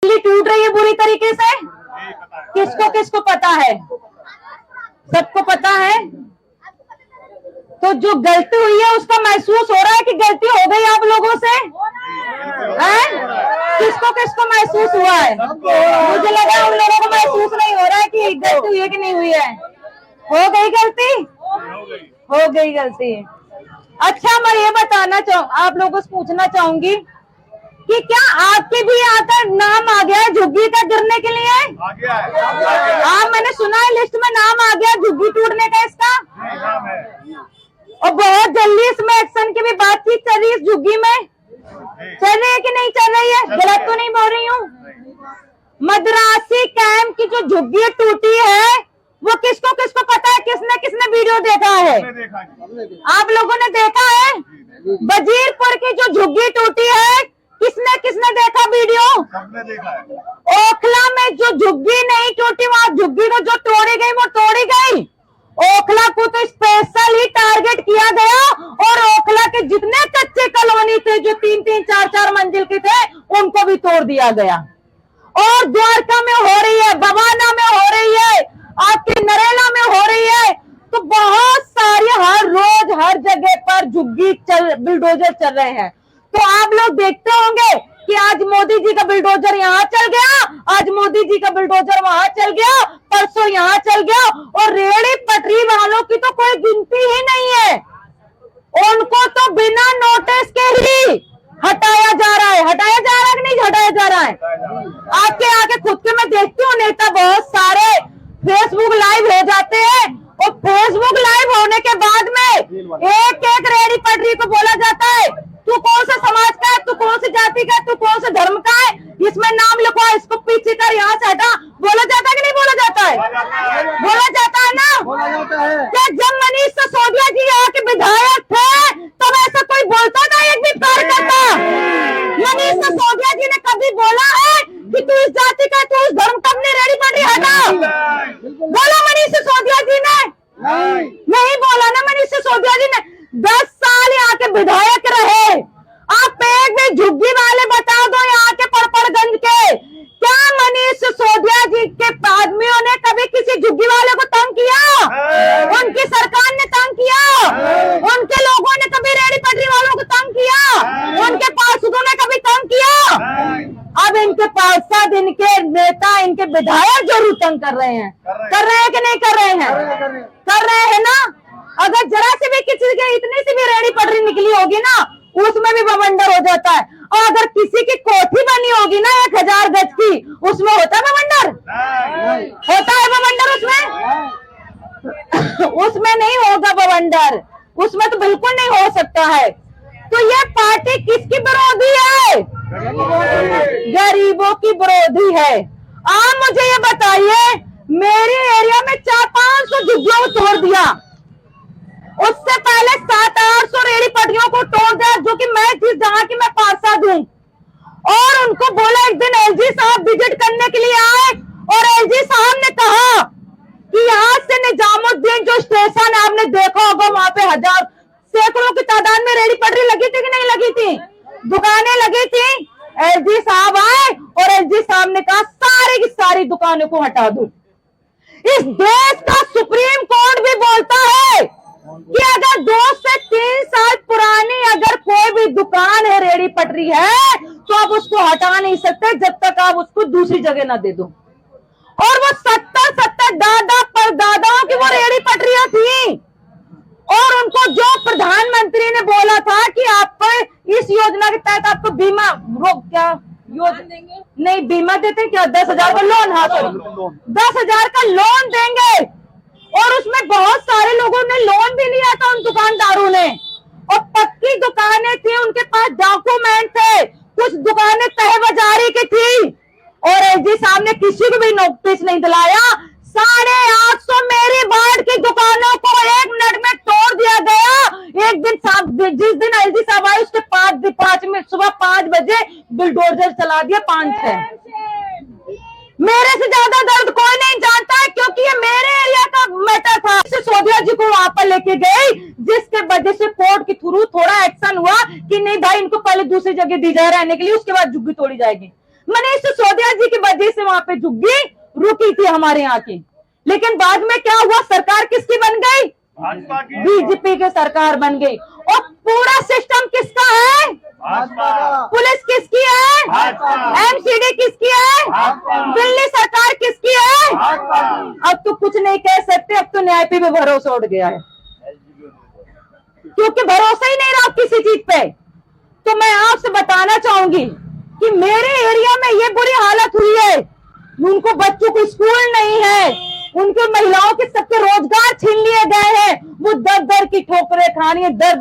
दिल्ली टूट रही है बुरी तरीके से, किसको किसको पता है? सबको पता है। तो जो गलती हुई है उसका महसूस हो रहा है कि गलती हो गई आप लोगों से? किसको किसको महसूस हुआ है? मुझे लगा उन लोगों को महसूस नहीं हो रहा है कि गलती हुई है कि नहीं हुई है। हो गई गलती, हो गई गलती। अच्छा, मैं ये बताना आप लोगों से पूछना चाहूंगी कि क्या आपके भी यहाँ का नाम आ गया है झुग्गी का गिरने के लिए? आ गया है। हाँ, मैंने सुना है लिस्ट में नाम आ गया झुग्गी टूटने का इसका। नाम है। और बहुत जल्दी इसमें एक्शन की भी बातचीत चल रही है इस झुग्गी में। चल रही है कि नहीं चल रही है? गलत तो नहीं बोल रही हूँ। मद्रासी कैंप की जो झुग्गी टूटी है वो किसको किसको पता है? किसने किसने वीडियो देखा है? आप लोगों ने देखा है? वजीरपुर की जो झुग्गी टूटी है किसने किसने देखा वीडियो? सबने देखा है। ओखला में जो झुग्गी नहीं टूटी, वहां झुग्गी को जो तोड़ी गई वो तोड़ी गई। ओखला को तो स्पेशल ही टारगेट किया गया और ओखला के जितने कच्चे कॉलोनी थे जो 3-3, 4-4 मंजिल के थे उनको भी तोड़ दिया गया। और द्वारका में हो रही है, बवाना में हो रही है, आपकी नरेला में हो रही है। तो बहुत सारी हर रोज हर जगह पर झुग्गी बुलडोजर चल रहे हैं। तो आप लोग देखते होंगे कि आज मोदी जी का बुलडोजर यहाँ चल गया, आज मोदी जी का बुलडोजर वहां चल गया, परसों यहाँ चल गया। और रेहड़ी पटरी वालों की तो कोई गिनती ही नहीं है, उनको तो बिना नोटिस के ही हटाया जा रहा है। हटाया जा रहा है कि नहीं हटाया जा रहा है? आपके आगे खुद के मैं देखती हूँ नेता बहुत सारे फेसबुक लाइव हो जाते हैं और फेसबुक लाइव होने के बाद में एक एक रेहड़ी पटरी को बोला जाता है तू कौन सा समाज का है, तू कौन सी जाति का है, तू कौन से धर्म का है, इसमें नाम लिखो, इसको पीछे कर, यहाँ से हटा। बोला जाता है कि नहीं बोला जाता है? बोला जाता है ना? क्या जब मनीष सिसोदिया जी यहाँ के विधायक थे तब ऐसा कोई बोलता था? एक भी कार्यकर्ता मनीष सिसोदिया जी ने कभी बोला है कि तू इस जाति का, तू इस धर्म का, अपनी रेहड़ी पटरी हटा? बोला मनीष सिसोदिया जी ने? नहीं बोला ना मनीष सिसोदिया जी ने। 10 साल यहाँ के विधायक रहे। आप एक भी झुग्गी वाले बता दो यहाँ के परपड़गंज के, क्या मनीष सिसोदिया जी के आदमियों ने कभी किसी झुग्गी वाले को तंग किया? उनकी सरकार ने तंग किया? उनके लोगों ने कभी रेहड़ी पटरी वालों को तंग किया? उनके पार्षदों ने कभी तंग किया? अब इनके 5-7 इनके नेता, इनके विधायक जरूर तंग कर रहे हैं। कर रहे हैं कि नहीं कर रहे हैं? कर रहे हैं ना। अगर जरा से भी किसी के इतनी सी भी रेहड़ी पटरी निकली होगी ना उसमें भी बवंडर हो जाता है। और अगर किसी की कोठी बनी होगी ना 1000 गज की, उसमें होता है बवंडर? होता है बवंडर उसमें? उसमें नहीं होगा बवंडर, उसमें तो बिल्कुल नहीं हो सकता है। तो ये पार्टी किसकी विरोधी है? गरीबों की विरोधी है। आप मुझे ये बताइए, मेरे एरिया में 400-500 झुग्गियों को तोड़ दिया, उससे पहले 700-800 रेहड़ी पटरियों को तोड़ दिया, जो कि मैं जिस जगह की मैं पार्षद हूँ। और उनको बोला, एक दिन एलजी साहब विजिट करने के लिए आए और एलजी साहब ने कहा कि यहाँ से निजामुद्दीन जो स्टेशन है आपने देखा होगा, वहां पे सैकड़ों की तादाद में रेहड़ी पटरी लगी थी कि नहीं लगी थी? दुकानें लगी थी। एलजी साहब आए और एलजी साहब ने कहा सारी की सारी दुकानों को हटा दो। इस देश का सुप्रीम कोर्ट भी बोलता है कि अगर 2 से 3 साल पुरानी अगर कोई भी दुकान है, रेहड़ी पटरी है, तो आप उसको हटा नहीं सकते जब तक आप उसको दूसरी जगह ना दे दो। और वो 70 दादा परदादाओं की वो रेहड़ी पटरियां थी। और उनको जो प्रधानमंत्री ने बोला था कि आपको इस योजना के तहत आपको बीमा, वो क्या योजना नहीं, बीमा देते क्या? 10,000 का लोन। हाँ, 10,000 का लोन देंगे। और उसमें बहुत सारे लोगों ने लोन भी लिया था उन दुकानदारों ने, और पक्की दुकानें थी, उनके पास डॉक्यूमेंट थे। कुछ दुकानें तय बाजारी की थी और एलजी साहब ने किसी को भी नोटिस नहीं दिलाया। 850 मेरी वार्ड की दुकानों को 1 मिनट में तोड़ दिया गया। एक दिन जिस दिन एलजी साहब आए उसके 5 मिनट सुबह 5 बजे बुलडोजर चला दिया 5-6। मेरे से ज्यादा दर्द कोई नहीं जानता है, क्योंकि ये मेरे एरिया का मैटर था। सिसोदिया जी को वहां पर लेके गई, जिसके वजह से कोर्ट के थ्रू थोड़ा एक्शन हुआ कि नहीं भाई, इनको पहले दूसरी जगह दी जाए रहने के लिए, उसके बाद झुग्गी तोड़ी जाएगी। मनीष सिसोदिया वजह से वहां पे झुग्गी रुकी थी हमारे यहाँ की। लेकिन बाद में क्या हुआ, सरकार किसकी बन गई? भाजपा की। बीजेपी की सरकार बन गई। और पूरा सिस्टम किसका है? भाजपा। पुलिस किसकी है? भाजपा। एमसीडी किसकी है? भाजपा। दिल्ली सरकार किसकी है? भाजपा। अब तो कुछ नहीं कह सकते, अब तो न्याय पे भी भरोसा उठ गया है, क्योंकि भरोसा ही नहीं रहा किसी चीज पे। तो मैं आपसे बताना चाहूंगी कि मेरे एरिया में ये बुरी हालत हुई है, उनको बच्चों को स्कूल नहीं है, उनके महिलाओं के सबके रोजगार छीन लिए गए हैं, वो दर दर की ठोकरें खा रही है, दर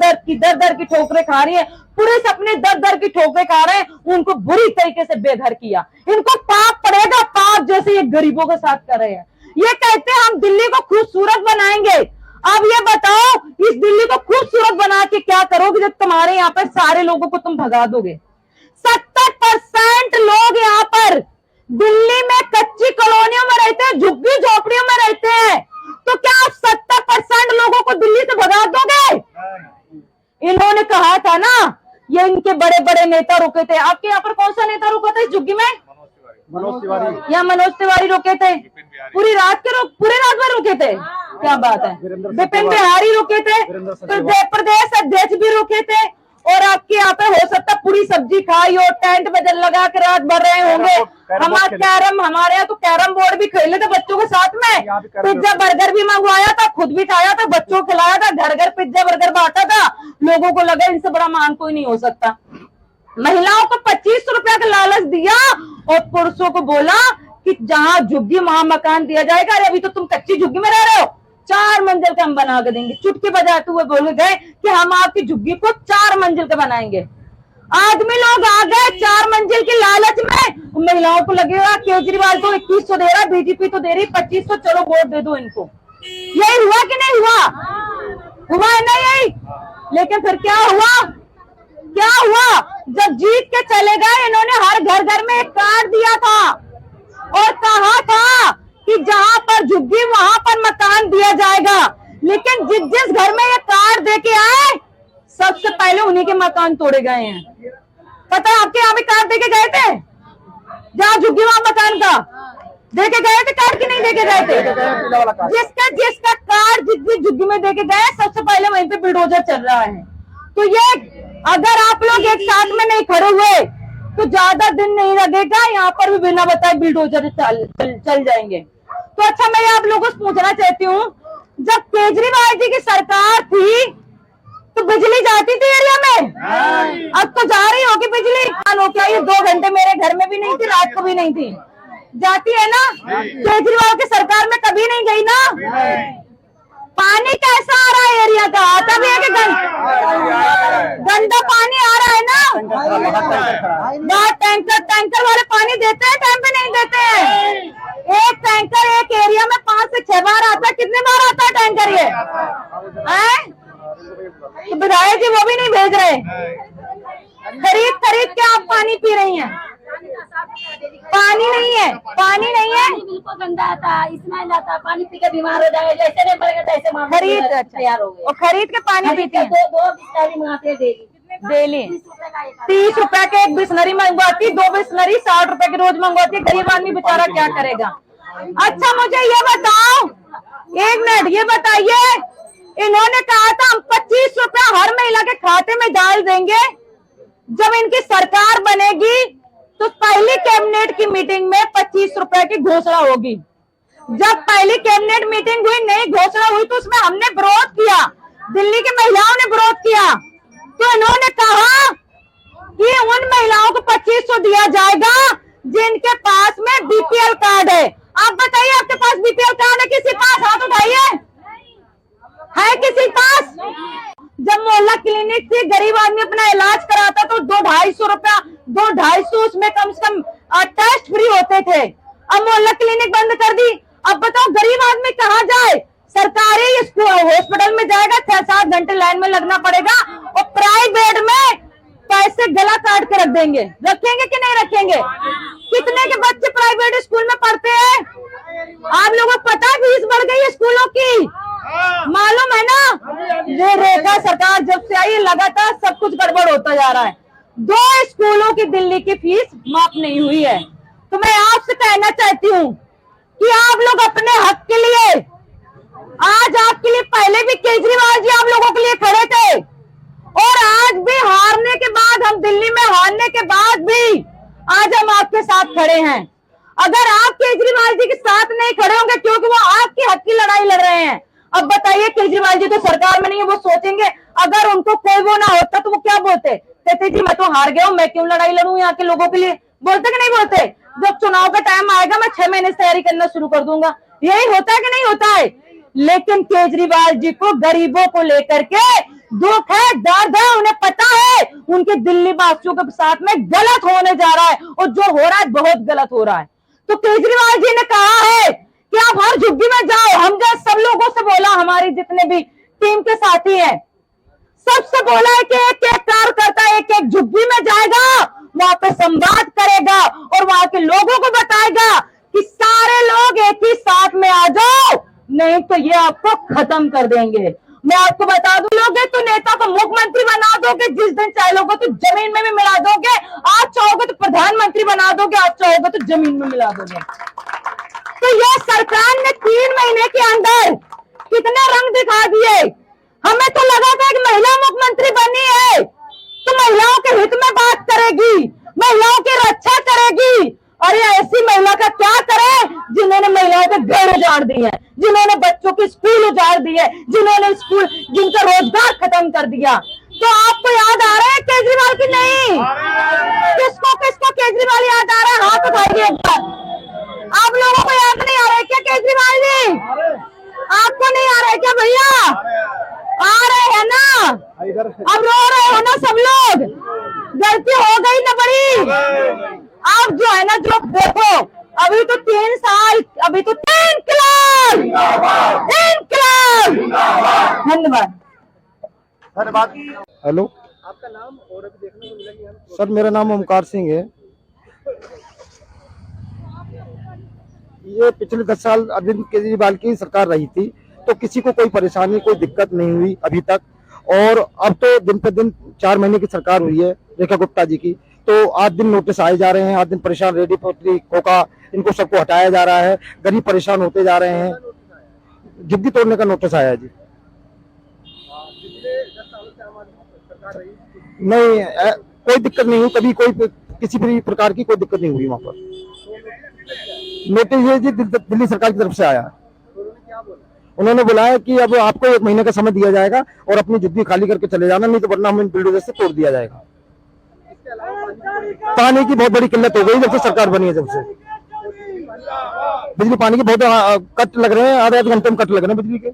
दर की ठोकरें खा रही है, पुलिस अपने दर दर की ठोकरें खा रहे हैं, उनको बुरी तरीके से बेघर किया। इनको पाप पड़ेगा, पाप जैसे ये गरीबों के साथ कर रहे हैं। ये कहते हैं हम दिल्ली को खूबसूरत बनाएंगे। अब ये बताओ, इस दिल्ली को खूबसूरत बना के क्या करोगे जब तुम्हारे यहाँ पर सारे लोगों को तुम भगा दोगे? 70% लोग यहाँ पर दिल्ली में कच्ची कॉलोनियों में रहते हैं, झुग्गी झोपड़ियों में रहते हैं, तो क्या आप 70% लोगों को दिल्ली से भगा दोगे? इन्होंने कहा था ना, ये इनके बड़े बड़े नेता रुके थे। आपके यहाँ पर कौन सा नेता रुका था इस झुग्गी में? मनोज तिवारी। या मनोज तिवारी रुके थे? पूरी रात भर रुके थे। क्या बात है, विपिन बिहारी रुके थे, प्रदेश अध्यक्ष भी रुके थे। और आपके यहाँ पे हो सकता पूरी सब्जी खाई और टेंट में लगा के रात भर रहे होंगे। हमारे यहाँ तो कैरम बोर्ड भी खेले थे बच्चों के साथ में, पिज्जा बर्गर भी मंगवाया था, खुद भी खाया था, बच्चों को खिलाया था, घर घर पिज्जा बर्गर बांटा था। लोगों को लगा इनसे बड़ा मान कोई नहीं हो सकता। महिलाओं को 25 रुपया का लालच दिया और पुरुषों को बोला कि जहाँ झुग्गी वहां मकान दिया जाएगा। अरे अभी तो तुम कच्ची झुग्गी में रह रहे हो, 4 मंजिल का हम बना के देंगे। चुटकी बजाते हुए बोले गए कि हम आपकी झुग्गी को 4 मंजिल का बनाएंगे। आदमी लोग आ गए 4 मंजिल की लालच में। महिलाओं को लगेगा केजरीवाल तो 2100 दे रहा, बीजेपी तो दे रही 2500, चलो वोट दे दो इनको। यही हुआ कि नहीं हुआ? हुआ है ना यही? लेकिन फिर क्या हुआ? जब जीत के चले गए, इन्होंने हर घर घर में एक कार्ड दिया था और कहा था कि जहां पर झुग्गी वहां पर मकान दिया जाएगा। लेकिन जिस घर में ये कार्ड देके आए, सबसे पहले उन्हीं के मकान तोड़े गए हैं। पता है आपके यहाँ भी कार्ड देके गए थे? जहाँ झुग्गी वहां मकान का देके गए थे कार्ड, की नहीं देके गए थे? जिसका कार्ड जिस झुग्गी में देके गए, सबसे पहले वहीं पे बुलडोजर चल रहा है। तो ये अगर आप लोग एक साथ में नहीं खड़े हुए तो ज्यादा दिन नहीं लगेगा, यहाँ पर भी बिना बताए बुलडोजर चल जाएंगे। तो अच्छा, मैं आप लोगों से पूछना चाहती हूँ, जब केजरीवाल जी की सरकार थी तो बिजली जाती थी एरिया में? अब तो जा रही होगी बिजली। क्या ये 2 घंटे मेरे घर में भी नहीं थी, रात को भी नहीं थी? जाती है ना? केजरीवाल की सरकार में कभी नहीं गई ना? पानी कैसा आ रहा है एरिया का? आता भी है कि गंदा पानी आ रहा है ना? टैंकर वाले पानी देते हैं टाइम पे? नहीं देते हैं। एक टैंकर एक एरिया में 5 से 6 बार आता है। कितने बार आता है टैंकर ये? तो विधायक जी वो भी नहीं भेज रहे। खरीद के आप पानी पी रही हैं। पानी नहीं है, बिल्कुल गंदा आता, स्मेल आता, पानी पी के बीमार हो जाए, जैसे नहीं पड़ेगा तैसे खरीद तैयार हो गए और खरीद के पानी पीते हैं। 2 बिस्लरी मंगाते डेली 30 रुपए के एक बिस्लरी मंगवाती, 2 बिस्लरी 60 रुपए की रोज मंगवाती है। गरीब आदमी बेचारा क्या करेगा? अच्छा मुझे ये बताओ, 1 मिनट, ये बताइए, इन्होंने कहा था हम 25 रुपया हर महिला के खाते में डाल देंगे जब इनकी सरकार बनेगी। तो पहली कैबिनेट की मीटिंग में 25 रुपए की घोषणा होगी। जब पहली कैबिनेट मीटिंग हुई, नई घोषणा हुई, तो उसमें हमने विरोध किया, दिल्ली की महिलाओं ने विरोध किया। तो इन्होंने कहा कि उन महिलाओं को 2500 दिया जाएगा जिनके पास में बीपीएल कार्ड है। आप बताइए, आपके पास बीपीएल कार्ड है? किसी पास हाथ उठाइए, है किसी पास? जब मोहल्ला क्लिनिक से गरीब आदमी अपना इलाज कराता तो 200-250 रुपया, 200-250 उसमें कम से कम टेस्ट फ्री होते थे। अब मोहल्ला क्लिनिक बंद कर दी। अब बताओ गरीब आदमी कहाँ जाए? सरकारी हॉस्पिटल में जाएगा, 6-7 घंटे लाइन में लगना पड़ेगा, और प्राइवेट में पैसे गला काट के रख देंगे। रखेंगे कि नहीं रखेंगे? कितने के बच्चे प्राइवेट स्कूल में पढ़ते हैं? आप लोगों को पता है फीस बढ़ गई है स्कूलों की? मालूम है ना? ये रेखा सरकार जब से आई, लगातार सब कुछ गड़बड़ होता जा रहा है। 2 स्कूलों की दिल्ली की फीस माफ नहीं हुई है। तो मैं आपसे कहना चाहती हूँ कि आप लोग अपने हक के लिए, आज आपके लिए पहले भी केजरीवाल जी आप लोगों के लिए खड़े थे और आज भी हारने के बाद, हम दिल्ली में हारने के बाद भी आज हम आपके साथ खड़े हैं। अगर आप केजरीवाल जी के साथ नहीं खड़े होंगे क्योंकि वो आपके हक की लड़ाई लड़ रहे हैं। अब बताइए, केजरीवाल जी तो सरकार में नहीं है, वो सोचेंगे अगर उनको कोई वो ना होता तो वो क्या बोलते, कहते जी मैं तो हार गया हूं, मैं क्यों लड़ाई लड़ूं यहाँ के लोगों के लिए, बोलते कि नहीं बोलते? जब चुनाव का टाइम आएगा मैं 6 महीने से तैयारी करना शुरू कर दूंगा। यही होता है कि नहीं होता है? लेकिन केजरीवाल जी को गरीबों को लेकर के दुख है, दर्द है, उन्हें पता है उनके दिल्ली वासियों के साथ में गलत होने जा रहा है और जो हो रहा है बहुत गलत हो रहा है। तो केजरीवाल जी ने कहा है कि आप हर झुग्गी में जाओ। हम जैसे सब लोगों से बोला, हमारी जितने भी टीम के साथी हैं सबसे बोला है कि एक एक कार्यकर्ता एक एक झुग्गी में जाएगा, वहां पे संवाद करेगा और वहां के लोगों को बताएगा कि सारे लोग एक ही साथ में आ जाओ, नहीं तो ये आपको खत्म कर देंगे। मैं आपको बता दूं, लोग तो नेता को मुख्यमंत्री बना दोगे, जिस दिन चाहोगे तो जमीन में भी मिला दोगे, आज चाहोगे तो प्रधानमंत्री बना दोगे, आज चाहोगे तो जमीन में मिला दोगे। तो ये सरकार ने 3 महीने के अंदर कितने रंग दिखा दिए। हमें तो लगा था कि महिला मुख्यमंत्री बनी है तो महिलाओं के हित में बात करेगी, महिलाओं की रक्षा करेगी। और ये ऐसी महिला का क्या करे जिन्होंने महिलाओं के घर उजाड़ दिए, जिन्होंने बच्चों के स्कूल उजाड़ दिए, जिन्होंने स्कूल, जिनका रोजगार खत्म कर दिया। तो आपको याद आ रहा है केजरीवाल की? नहीं। किसको किसको केजरीवाल याद आ रहा है? हाथ उठाइए एक बार। आप लोगों को याद नहीं आ रहा है क्या केजरीवाल जी? आपको नहीं आ रहा है क्या भैया? आ रहे हैं ना? अब रो रहे हो ना सब लोग? गलती हो गई ना बड़ी। आप जो है ना, जो देखो अभी तो 3 साल, अभी तो इंकलाब, इंकलाब। धन्यवाद। धन्यवाद। हेलो, आपका नाम और अभी देखने को मिला कि हम सर मेरा नाम ओमकार सिंह है। ये पिछले 10 साल अरविंद केजरीवाल की सरकार रही थी तो किसी को कोई परेशानी, कोई दिक्कत नहीं हुई अभी तक। और अब तो दिन पे दिन 4 महीने की सरकार हुई है रेखा गुप्ता जी की, तो आज दिन नोटिस आए जा रहे हैं, आज दिन परेशान, रेडी पटरी खोखा इनको सबको हटाया जा रहा है, गरीब परेशान होते जा रहे हैं। झुग्गी तोड़ने का नोटिस आया जी। नहीं, कोई दिक्कत नहीं हुई कभी, कोई किसी भी प्रकार की कोई दिक्कत नहीं हुई वहाँ पर। नोटिस ये जी दिल्ली सरकार की तरफ से आया। उन्होंने बुलाया कि अब आपको 1 महीने का समय दिया जाएगा और अपनी झुग्गी खाली करके चले जाना, नहीं तो वरना हमें बिल्डोजर से तोड़ दिया जाएगा। पानी की बहुत बड़ी किल्लत हो गई जब से सरकार बनी है, जब से बिजली पानी के बहुत कट लग रहे हैं, आधे घंटे में कट लग रहे हैं बिजली के।